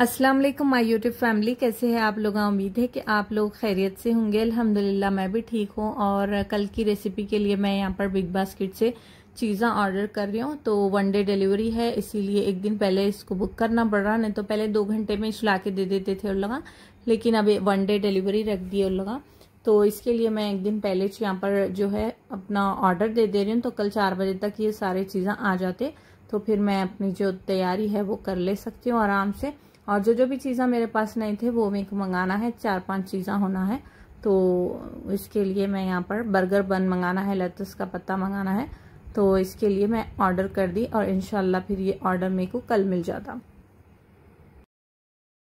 अस्सलाम वालेकुम my YouTube family, कैसे हैं आप लोग। उम्मीद है कि आप लोग खैरियत से होंगे। अल्हम्दुलिल्लाह मैं भी ठीक हूँ। और कल की रेसिपी के लिए मैं यहाँ पर बिग बास्केट से चीज़ें ऑर्डर कर रही हूँ। तो 1 डे डिलीवरी है, इसीलिए एक दिन पहले इसको बुक करना पड़ रहा। नहीं तो पहले 2 घंटे में चला के दे देते थे उन लोग, लेकिन अभी 1 डे डिलीवरी रख दी उन लोग। तो इसके लिए मैं एक दिन पहले यहाँ पर जो है अपना ऑर्डर दे दे रही हूँ। तो कल 4 बजे तक ये सारी चीज़ें आ जाते तो फिर मैं अपनी जो तैयारी है वो कर ले सकती हूँ आराम से। और जो भी चीज़ें मेरे पास नहीं थे वो मेरे को मंगाना है, 4-5 चीज़ें होना है। तो इसके लिए मैं यहाँ पर बर्गर बन मंगाना है, लेट्स का पत्ता मंगाना है। तो इसके लिए मैं ऑर्डर कर दी और इंशाल्लाह फिर ये ऑर्डर मेरे को कल मिल जाता।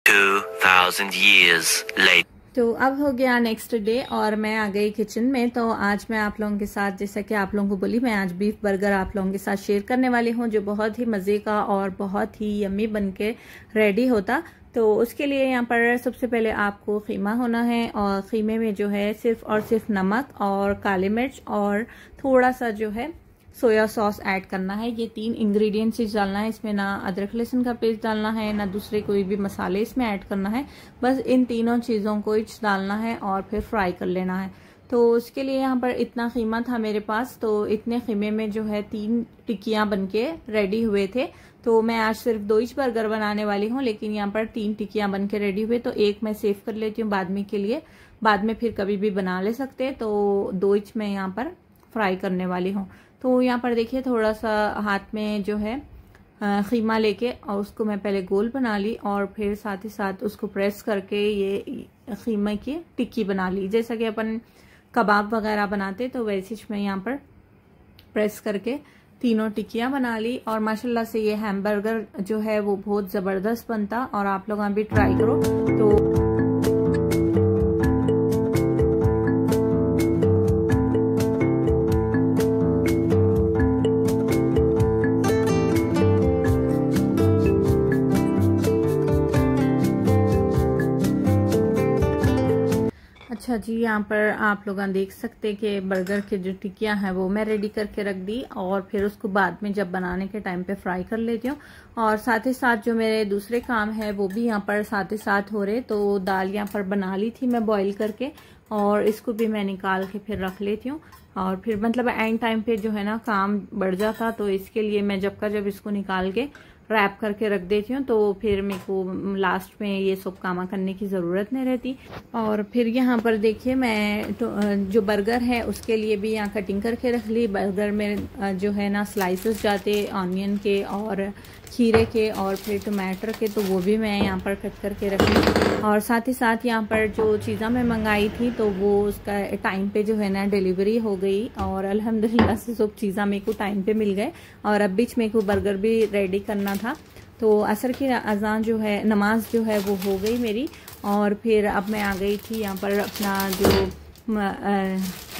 2000 years later. तो अब हो गया नेक्स्ट डे और मैं आ गई किचन में। तो आज मैं आप लोगों के साथ, जैसा कि आप लोगों को बोली, मैं आज बीफ बर्गर आप लोगों के साथ शेयर करने वाली हूँ, जो बहुत ही मज़े का और बहुत ही यम्मी बन के रेडी होता। तो उसके लिए यहाँ पर सबसे पहले आपको खीमा होना है और खीमे में जो है सिर्फ और सिर्फ नमक और काली मिर्च और थोड़ा सा जो है सोया सॉस ऐड करना है। ये 3 इंग्रेडिएंट्स ही डालना है इसमें, ना अदरक लहसुन का पेस्ट डालना है, ना दूसरे कोई भी मसाले इसमें ऐड करना है। बस इन तीनों चीज़ों को डालना है और फिर फ्राई कर लेना है। तो उसके लिए यहाँ पर इतना खीमा था मेरे पास। तो इतने खीमे में जो है 3 टिक्कियाँ बनके रेडी हुए थे। तो मैं आज सिर्फ 2 ही बर्गर बनाने वाली हूँ, लेकिन यहाँ पर 3 टिक्कियाँ बन के रेडी हुए। तो एक मैं सेव कर लेती हूँ बाद में के लिए, बाद में फिर कभी भी बना ले सकते। तो 2 मैं यहाँ पर फ्राई करने वाली हूँ। तो यहाँ पर देखिए थोड़ा सा हाथ में जो है खीमा लेके और उसको मैं पहले गोल बना ली और फिर साथ ही साथ उसको प्रेस करके ये खीमे की टिक्की बना ली। जैसा कि अपन कबाब वगैरह बनाते तो वैसे मैं यहाँ पर प्रेस करके तीनों टिक्कियाँ बना ली। और माशाल्लाह से ये हैमबर्गर जो है वो बहुत ज़बरदस्त बनता और आप लोग भी ट्राई करो। तो अच्छा जी, यहाँ पर आप लोग देख सकते हैं कि बर्गर के जो टिक्कियाँ हैं वो मैं रेडी करके रख दी और फिर उसको बाद में जब बनाने के टाइम पे फ्राई कर लेती हूँ। और साथ ही साथ जो मेरे दूसरे काम है वो भी यहाँ पर साथ ही साथ हो रहे। तो दाल यहाँ पर बना ली थी मैं बॉईल करके और इसको भी मैं निकाल के फिर रख लेती हूँ। और फिर मतलब एंड टाइम पे जो है ना काम बढ़ जाता, तो इसके लिए मैं जब इसको निकाल के रैप करके रख देती हूँ तो फिर मेरे को लास्ट में ये सब काम करने की ज़रूरत नहीं रहती। और फिर यहाँ पर देखिए मैं जो बर्गर है उसके लिए भी यहाँ कटिंग करके रख ली। बर्गर में जो है ना स्लाइसेस जाते ऑनियन के और खीरे के और फिर टमाटर के, तो वो भी मैं यहाँ पर कट करके रख ली। और साथ ही साथ यहाँ पर जो चीज़ें मैं मंगाई थी तो वो उसका टाइम पे जो है ना डिलीवरी हो गई और अल्हम्दुलिल्लाह से सब चीज़ें मेरे को टाइम पे मिल गए। और अब बीच मेरे को बर्गर भी रेडी करना था। तो असर की अजान जो है, नमाज जो है वो हो गई मेरी। और फिर अब मैं आ गई थी यहाँ पर अपना जो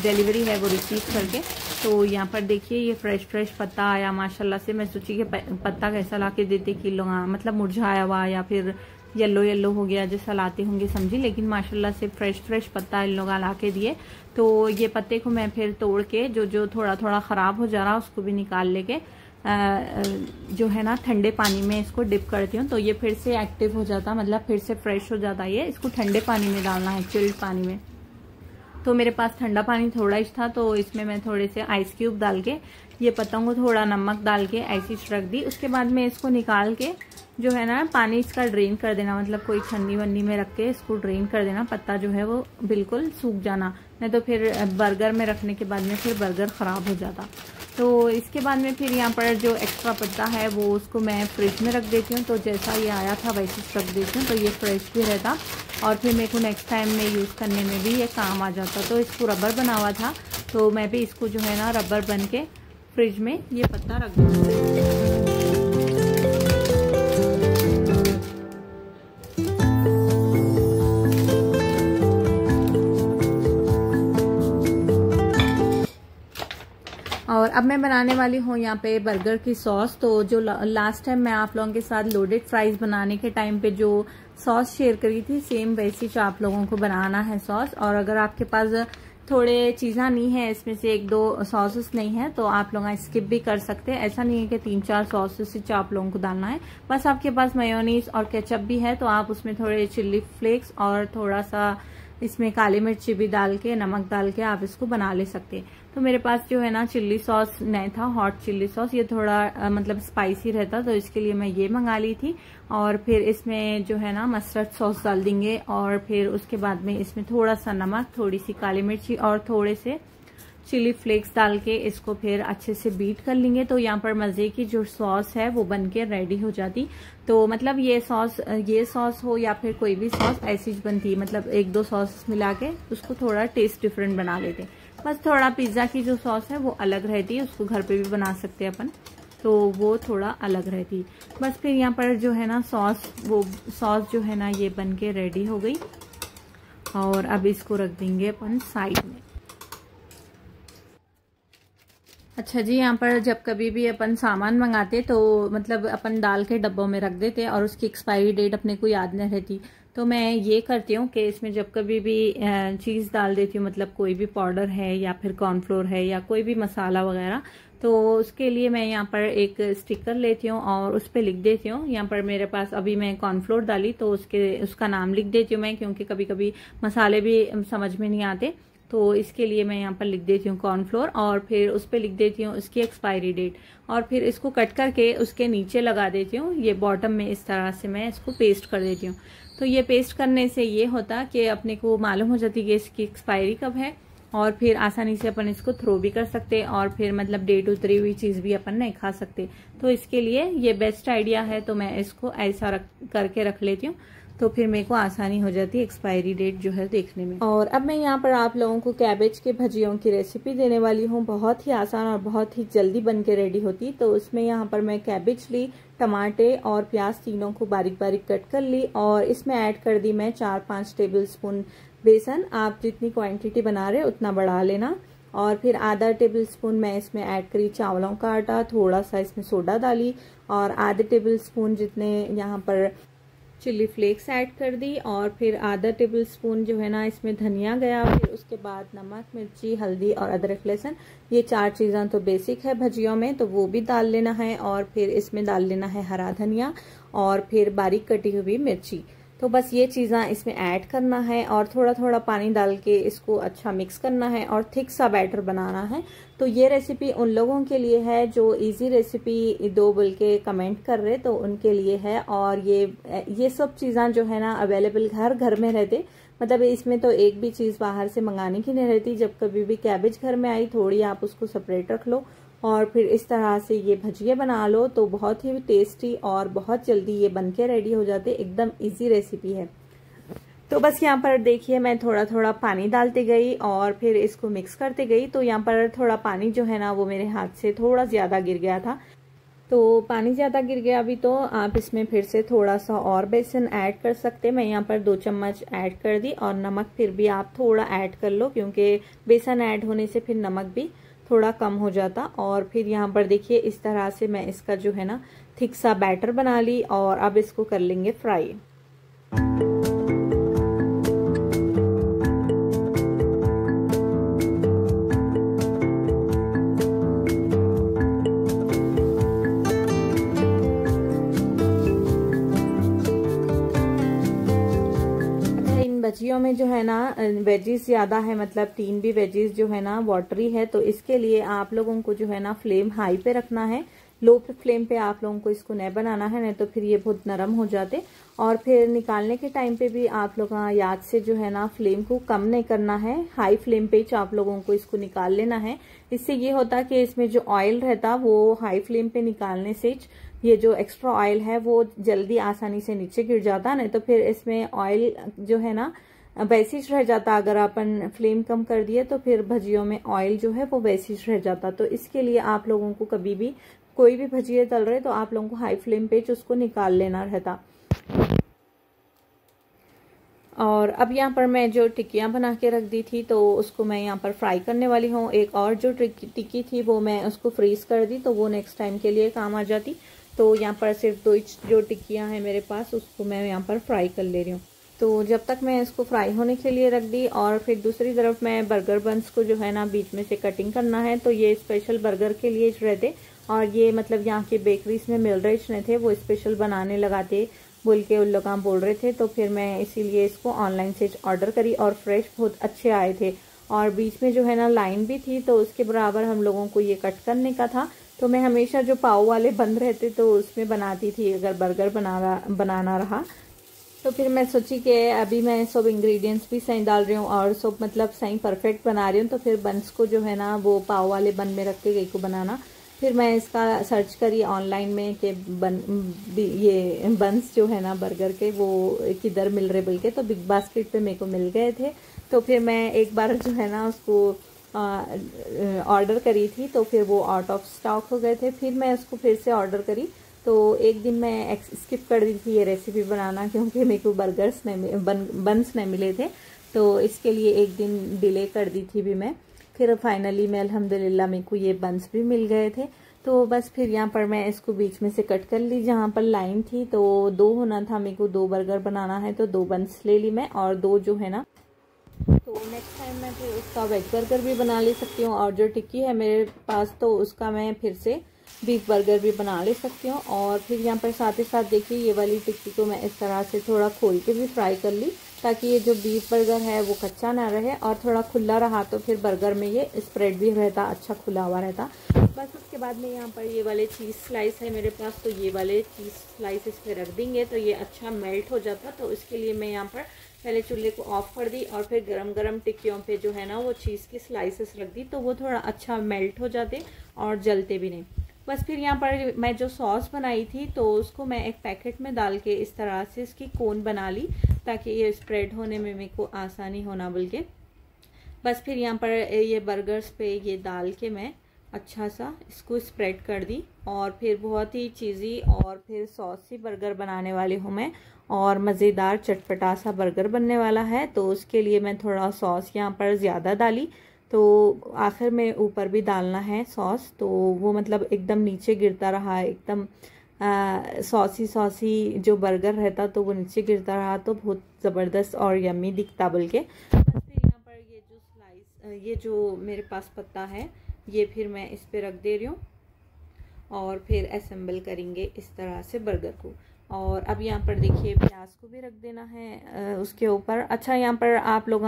डिलीवरी है वो रिसीव करके। तो यहाँ पर देखिए ये फ्रेश पत्ता आया माशाल्लाह से। मैं सोची कि पत्ता कैसा ला के देते किलो, मतलब मुरझाया हुआ या फिर येलो हो गया जैसा लाते होंगे समझी, लेकिन माशाल्लाह से फ्रेश पत्ता इन लोग ला के दिए। तो ये पत्ते को मैं फिर तोड़ के जो थोड़ा ख़राब हो जा रहा उसको भी निकाल लेके जो है ना ठंडे पानी में इसको डिप करती हूँ। तो ये फिर से एक्टिव हो जाता, मतलब फिर से फ्रेश हो जाता। ये इसको ठंडे पानी में डालना है, चिल्ड पानी में। तो मेरे पास ठंडा पानी थोड़ा ही था तो इसमें मैं थोड़े से आइस क्यूब डाल के ये पत्तों को थोड़ा नमक डाल के ऐसी रख दी। उसके बाद में इसको निकाल के जो है ना पानी इसका ड्रेन कर देना, मतलब कोई छन्नी वन्नी में रख के इसको ड्रेन कर देना। पत्ता जो है वो बिल्कुल सूख जाना, नहीं तो फिर बर्गर में रखने के बाद में फिर बर्गर ख़राब हो जाता। तो इसके बाद में फिर यहाँ पर जो एक्स्ट्रा पत्ता है वो उसको मैं फ्रिज में रख देती हूँ। तो जैसा ये आया था वैसे रख देती हूँ, तो ये फ्रेश भी रहता और फिर मेरे को नेक्स्ट टाइम में यूज़ करने में भी ये काम आ जाता। तो इसको रबर बना हुआ था तो मैं भी इसको जो है ना रबर बन के फ्रिज में ये पत्ता रख दूँगी। और अब मैं बनाने वाली हूँ यहाँ पे बर्गर की सॉस। तो जो लास्ट टाइम मैं आप लोगों के साथ लोडेड फ्राइज बनाने के टाइम पे जो सॉस शेयर करी थी, सेम वैसी जो आप लोगों को बनाना है सॉस। और अगर आपके पास थोड़े चीज़ें नहीं है इसमें से, 1-2 सॉसेस नहीं है तो आप लोग स्किप भी कर सकते हैं। ऐसा नहीं है कि 3-4 सॉसेस आप लोगों को डालना है। बस आपके पास मेयोनीज और केचप भी है तो आप उसमें थोड़े चिल्ली फ्लेक्स और थोड़ा सा इसमें काली मिर्ची भी डाल के, नमक डाल के आप इसको बना ले सकते हैं। तो मेरे पास जो है ना चिल्ली सॉस नहीं था, हॉट चिल्ली सॉस, ये थोड़ा मतलब स्पाइसी रहता तो इसके लिए मैं ये मंगा ली थी। और फिर इसमें जो है ना मस्टर्ड सॉस डाल देंगे और फिर उसके बाद में इसमें थोड़ा सा नमक, थोड़ी सी काली मिर्ची और थोड़े से चिली फ्लेक्स डाल के इसको फिर अच्छे से बीट कर लेंगे। तो यहाँ पर मजे की जो सॉस है वो बनके रेडी हो जाती। तो मतलब ये सॉस हो या फिर कोई भी सॉस ऐसी बनती, मतलब 1-2 सॉस मिला के उसको थोड़ा टेस्ट डिफरेंट बना लेते। बस थोड़ा पिज्जा की जो सॉस है वो अलग रहती है, उसको घर पे भी बना सकते हैं अपन, तो वो थोड़ा अलग रहती। बस फिर यहाँ पर जो है ना सॉस जो है ना ये बन के रेडी हो गई और अब इसको रख देंगे अपन साइड में। अच्छा जी, यहाँ पर जब कभी भी अपन सामान मंगाते तो मतलब अपन डाल के डब्बों में रख देते और उसकी एक्सपायरी डेट अपने को याद नहीं रहती। तो मैं ये करती हूँ कि इसमें जब कभी भी चीज़ डाल देती हूँ, मतलब कोई भी पाउडर है या फिर कॉर्नफ्लोर है या कोई भी मसाला वगैरह, तो उसके लिए मैं यहाँ पर एक स्टिकर लेती हूँ और उस पर लिख देती हूँ। यहाँ पर मेरे पास अभी मैं कॉर्नफ्लोर डाली तो उसका नाम लिख देती हूँ मैं, क्योंकि कभी कभी मसाले भी समझ में नहीं आते, तो इसके लिए मैं यहाँ पर लिख देती हूँ कॉर्नफ्लोर और फिर उस पर लिख देती हूँ उसकी एक्सपायरी डेट और फिर इसको कट करके उसके नीचे लगा देती हूँ। ये बॉटम में इस तरह से मैं इसको पेस्ट कर देती हूँ। तो ये पेस्ट करने से ये होता कि अपने को मालूम हो जाती कि इसकी एक्सपायरी कब है और फिर आसानी से अपन इसको थ्रो भी कर सकते और फिर मतलब डेट उतरी हुई चीज़ भी अपन नहीं खा सकते। तो इसके लिए ये बेस्ट आइडिया है, तो मैं इसको ऐसा करके रख लेती हूँ, तो फिर मेरे को आसानी हो जाती है एक्सपायरी डेट जो है देखने में। और अब मैं यहाँ पर आप लोगों को कैबेज के भजियों की रेसिपी देने वाली हूँ। बहुत ही आसान और बहुत ही जल्दी बन के रेडी होती। तो उसमें यहाँ पर मैं कैबेज ली, टमाटे और प्याज तीनों को बारीक बारीक कट कर ली और इसमें ऐड कर दी मैं 4-5 टेबल स्पून बेसन। आप जितनी क्वांटिटी बना रहे उतना बढ़ा लेना। और फिर आधा टेबल स्पून मैं इसमें ऐड करी चावलों का आटा, थोड़ा सा इसमें सोडा डाली और आधे टेबल स्पून जितने यहाँ पर चिली फ्लेक्स ऐड कर दी और फिर आधा टेबल स्पून जो है ना इसमें धनिया गया। फिर उसके बाद नमक, मिर्ची, हल्दी और अदरक लहसुन, ये 4 चीज़ें तो बेसिक है भजियों में, तो वो भी डाल लेना है। और फिर इसमें डाल लेना है हरा धनिया और फिर बारीक कटी हुई मिर्ची। तो बस ये चीज़ें इसमें ऐड करना है और थोड़ा थोड़ा पानी डाल के इसको अच्छा मिक्स करना है और थिक सा बैटर बनाना है। तो ये रेसिपी उन लोगों के लिए है जो इजी रेसिपी दो बोल के कमेंट कर रहे, तो उनके लिए है। और ये सब चीज़ें जो है ना अवेलेबल घर में रहते, मतलब इसमें तो एक भी चीज़ बाहर से मंगाने की नहीं रहती। जब कभी भी कैबेज घर में आई थोड़ी आप उसको सेपरेट रख लो और फिर इस तरह से ये भजिए बना लो, तो बहुत ही टेस्टी और बहुत जल्दी ये बनके रेडी हो जाते। एकदम इजी रेसिपी है। तो बस यहाँ पर देखिए मैं थोड़ा थोड़ा पानी डालती गई और फिर इसको मिक्स करते गई। तो यहाँ पर थोड़ा पानी जो है ना वो मेरे हाथ से थोड़ा ज़्यादा गिर गया था, तो पानी ज़्यादा गिर गया अभी, तो आप इसमें फिर से थोड़ा सा और बेसन ऐड कर सकते हैं। मैं यहाँ पर 2 चम्मच ऐड कर दी और नमक फिर भी आप थोड़ा ऐड कर लो, क्योंकि बेसन ऐड होने से फिर नमक भी थोड़ा कम हो जाता। और फिर यहाँ पर देखिए इस तरह से मैं इसका जो है ना थिक सा बैटर बना ली और अब इसको कर लेंगे फ्राई। भजियों में जो है ना वेजीज ज्यादा है, मतलब 3 भी वेजीज जो है ना वाटरी है, तो इसके लिए आप लोगों को जो है ना फ्लेम हाई पे रखना है। लो फ्लेम पे आप लोगों को इसको नहीं बनाना है, नहीं तो फिर ये बहुत नरम हो जाते। और फिर निकालने के टाइम पे भी आप लोग याद से जो है ना फ्लेम को कम नहीं करना है, हाई फ्लेम पे आप लोगों को इसको निकाल लेना है। इससे ये होता कि इसमें जो ऑयल रहता वो हाई फ्लेम पे निकालने से ये जो एक्स्ट्रा ऑयल है वो जल्दी आसानी से नीचे गिर जाता, नहीं तो फिर इसमें ऑयल जो है ना वैसे ही रह जाता। अगर अपन फ्लेम कम कर दिए तो फिर भजियों में ऑयल जो है वो वैसे ही रह जाता। तो इसके लिए आप लोगों को कभी भी कोई भी भजिए तल रहे तो आप लोगों को हाई फ्लेम पे उसको निकाल लेना रहता। और अब यहाँ पर मैं जो टिक्कियाँ बना के रख दी थी तो उसको मैं यहाँ पर फ्राई करने वाली हूँ। एक और जो टिक्की थी वो मैं उसको फ्रीज कर दी, तो वो नेक्स्ट टाइम के लिए काम आ जाती। तो यहाँ पर सिर्फ 2 जो टिक्कियाँ हैं मेरे पास उसको मैं यहाँ पर फ्राई कर ले रही हूँ। तो जब तक मैं इसको फ्राई होने के लिए रख दी, और फिर दूसरी तरफ मैं बर्गर बंस को जो है ना बीच में से कटिंग करना है। तो ये स्पेशल बर्गर के लिए रहते, और ये मतलब यहाँ के बेकरीज में मिल रहे थे, वो स्पेशल बनाने लगाते बोल के उन लोग बोल रहे थे। तो फिर मैं इसीलिए इसको ऑनलाइन से ऑर्डर करी, और फ्रेश बहुत अच्छे आए थे। और बीच में जो है ना लाइन भी थी, तो उसके बराबर हम लोगों को ये कट करने का था। तो मैं हमेशा जो पाव वाले बंद रहते तो उसमें बनाती थी अगर बर्गर बनाना रहा। तो फिर मैं सोची कि अभी मैं सब इंग्रेडिएंट्स भी सही डाल रही हूँ और सब मतलब सही परफेक्ट बना रही हूँ, तो फिर बंस को जो है ना वो पाव वाले बन में रख के गई को बनाना। फिर मैं इसका सर्च करी ऑनलाइन में कि ये बंस जो है ना बर्गर के वो किधर मिल रहे बोल के, तो बिग बास्केट पे मेरे को मिल गए थे। तो फिर मैं एक बार जो है ना उसको ऑर्डर करी थी, तो फिर वो आउट ऑफ स्टॉक हो गए थे। फिर मैं उसको फिर से ऑर्डर करी, तो एक दिन मैं स्किप कर दी थी ये रेसिपी बनाना, क्योंकि मेरे को बंस नहीं मिले थे, तो इसके लिए एक दिन डिले कर दी थी भी मैं। फिर फाइनली मैं अल्हम्दुलिल्लाह मेरे को ये बंस भी मिल गए थे। तो बस फिर यहाँ पर मैं इसको बीच में से कट कर ली, जहाँ पर लाइन थी तो 2 होना था, मेरे को 2 बर्गर बनाना है तो 2 बंस ले ली मैं, और 2 जो है ना। तो नेक्स्ट टाइम मैं फिर उसका वेज बर्गर भी बना ले सकती हूँ, और जो टिक्की है मेरे पास तो उसका मैं फिर से बीफ बर्गर भी बना ले सकती हूँ। और फिर यहाँ पर साथ ही साथ देखिए ये वाली टिक्की को मैं इस तरह से थोड़ा खोल के भी फ्राई कर ली, ताकि ये जो बीफ बर्गर है वो कच्चा ना रहे, और थोड़ा खुला रहा तो फिर बर्गर में ये स्प्रेड भी रहता, अच्छा खुला हुआ रहता। बस उसके बाद में यहाँ पर ये वाले चीज़ स्लाइस है मेरे पास, तो ये वाले चीज़ स्लाइस इस पर रख देंगे तो ये अच्छा मेल्ट हो जाता। तो इसके लिए मैं यहाँ पर पहले चूल्हे को ऑफ कर दी, और फिर गरम गरम टिक्कियों पे जो है ना वो चीज़ की स्लाइसेस रख दी, तो वो थोड़ा अच्छा मेल्ट हो जाते और जलते भी नहीं। बस फिर यहाँ पर मैं जो सॉस बनाई थी तो उसको मैं एक पैकेट में डाल के इस तरह से इसकी कोन बना ली, ताकि ये स्प्रेड होने में मेरे को आसानी होना बोल के। बस फिर यहाँ पर ये बर्गर्स पे ये डाल के मैं अच्छा सा इसको स्प्रेड कर दी, और फिर बहुत ही चीज़ी और फिर सॉसी बर्गर बनाने वाली हूँ मैं, और मज़ेदार चटपटा सा बर्गर बनने वाला है। तो उसके लिए मैं थोड़ा सॉस यहाँ पर ज़्यादा डाली, तो आखिर में ऊपर भी डालना है सॉस, तो वो मतलब एकदम नीचे गिरता रहा, एकदम सॉसी जो बर्गर रहता तो वो नीचे गिरता रहा, तो बहुत ज़बरदस्त और यम्मी दिखता बोल के। बस फिर यहाँ पर ये जो स्लाइस ये जो मेरे पास पत्ता है ये फिर मैं इस पे रख दे रही हूँ, और फिर असेंबल करेंगे इस तरह से बर्गर को। और अब यहाँ पर देखिए प्याज को भी रख देना है उसके ऊपर। अच्छा यहाँ पर आप लोग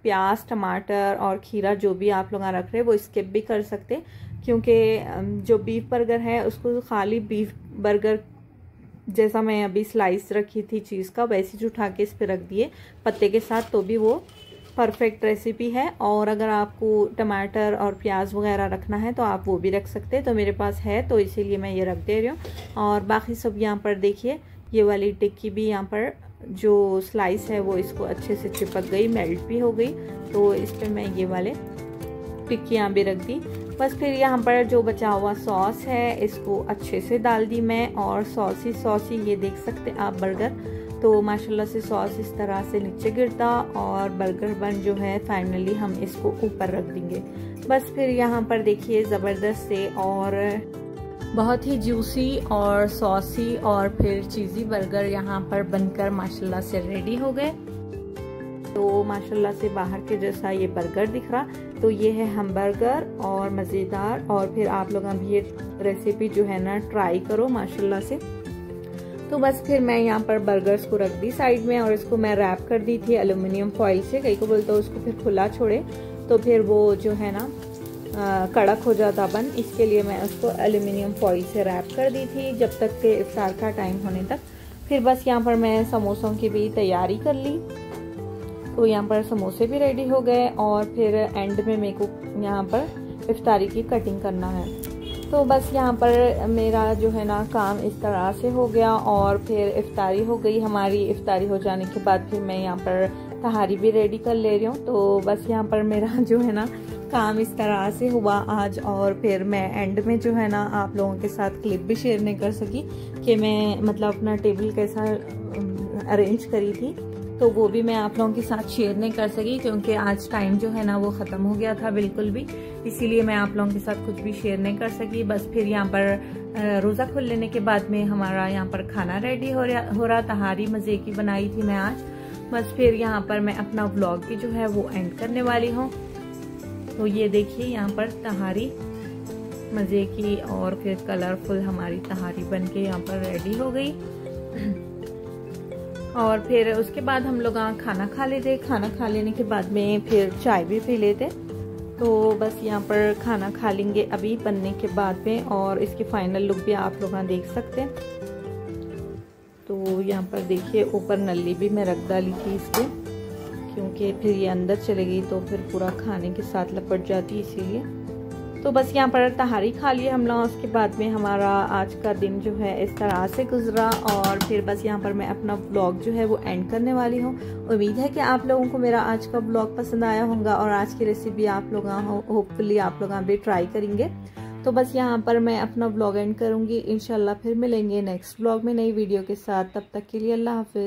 प्याज टमाटर और खीरा जो भी आप लोग रख रहे हैं वो स्किप भी कर सकते, क्योंकि जो बीफ बर्गर है उसको खाली बीफ बर्गर जैसा मैं अभी स्लाइस रखी थी चीज़ का वैसे जो उठा के इस पर रख दिए पत्ते के साथ, तो भी वो परफेक्ट रेसिपी है। और अगर आपको टमाटर और प्याज वगैरह रखना है तो आप वो भी रख सकते हैं, तो मेरे पास है तो इसीलिए मैं ये रख दे रही हूँ। और बाकी सब यहाँ पर देखिए ये वाली टिक्की भी यहाँ पर जो स्लाइस है वो इसको अच्छे से चिपक गई, मेल्ट भी हो गई, तो इस पर मैं ये वाले टिक्कियाँ भी रख दी। बस फिर यहाँ पर जो बचा हुआ सॉस है इसको अच्छे से डाल दी मैं, और सॉसी ये देख सकते आप बर्गर, तो माशाल्लाह से सॉस इस तरह से नीचे गिरता, और बर्गर बन जो है फाइनली हम इसको ऊपर रख देंगे। बस फिर यहाँ पर देखिए ज़बरदस्त से और बहुत ही जूसी और सॉसी और फिर चीज़ी बर्गर यहाँ पर बनकर माशाल्लाह से रेडी हो गए। तो माशाल्लाह से बाहर के जैसा ये बर्गर दिख रहा, तो ये है हम बर्गर और मज़ेदार। और फिर आप लोग अभी ये रेसिपी जो है ना ट्राई करो माशाल्लाह से। तो बस फिर मैं यहाँ पर बर्गर्स को रख दी साइड में, और इसको मैं रैप कर दी थी एल्युमिनियम फॉइल से, कहीं को बोलते हो उसको फिर खुला छोड़े तो फिर वो जो है ना कड़क हो जाता बन, इसके लिए मैं उसको एल्युमिनियम फॉइल से रैप कर दी थी जब तक के इफ्तार का टाइम होने तक। फिर बस यहाँ पर मैं समोसों की भी तैयारी कर ली, तो यहाँ पर समोसे भी रेडी हो गए, और फिर एंड में मेरे को यहाँ पर इफ्तारी की कटिंग करना है। तो बस यहाँ पर मेरा जो है ना काम इस तरह से हो गया, और फिर इफ्तारी हो गई हमारी। इफ्तारी हो जाने के बाद फिर मैं यहाँ पर तहारी भी रेडी कर ले रही हूँ। तो बस यहाँ पर मेरा जो है ना काम इस तरह से हुआ आज, और फिर मैं एंड में जो है ना आप लोगों के साथ क्लिप भी शेयर नहीं कर सकी कि मैं मतलब अपना टेबल कैसा अरेंज करी थी, तो वो भी मैं आप लोगों के साथ शेयर नहीं कर सकी क्योंकि आज टाइम जो है ना वो ख़त्म हो गया था बिल्कुल भी, इसीलिए मैं आप लोगों के साथ कुछ भी शेयर नहीं कर सकी। बस फिर यहाँ पर रोज़ा खुल लेने के बाद में हमारा यहाँ पर खाना रेडी हो रहा। तहारी मज़े की बनाई थी मैं आज, बस फिर यहाँ पर मैं अपना व्लॉग भी जो है वो एंड करने वाली हूँ। तो ये देखिए यहाँ पर तहारी मज़े की और फिर कलरफुल हमारी तहारी बनके यहाँ पर रेडी हो गई। और फिर उसके बाद हम लोग खाना खा लेते। खाना खा लेने के बाद में फिर चाय भी पी लेते। तो बस यहाँ पर खाना खा लेंगे अभी बनने के बाद में, और इसकी फाइनल लुक भी आप लोग देख सकते हैं। तो यहाँ पर देखिए ऊपर नली भी मैं रख डाली थी इसके, क्योंकि फिर ये अंदर चले गई तो फिर पूरा खाने के साथ लपट जाती, इसीलिए। तो बस यहाँ पर तहारी खा लिए हम लोग। उसके बाद में हमारा आज का दिन जो है इस तरह से गुजरा। और फिर बस यहाँ पर मैं अपना ब्लॉग जो है वो एंड करने वाली हूँ। उम्मीद है कि आप लोगों को मेरा आज का ब्लॉग पसंद आया होगा और आज की रेसिपी आप लोग होपफुली आप लोग भी ट्राई करेंगे। तो बस यहाँ पर मैं अपना ब्लॉग एंड करूँगी। इंशाल्लाह फिर मिलेंगे नेक्स्ट ब्लॉग में नई वीडियो के साथ। तब तक के लिए अल्लाह हाफिज।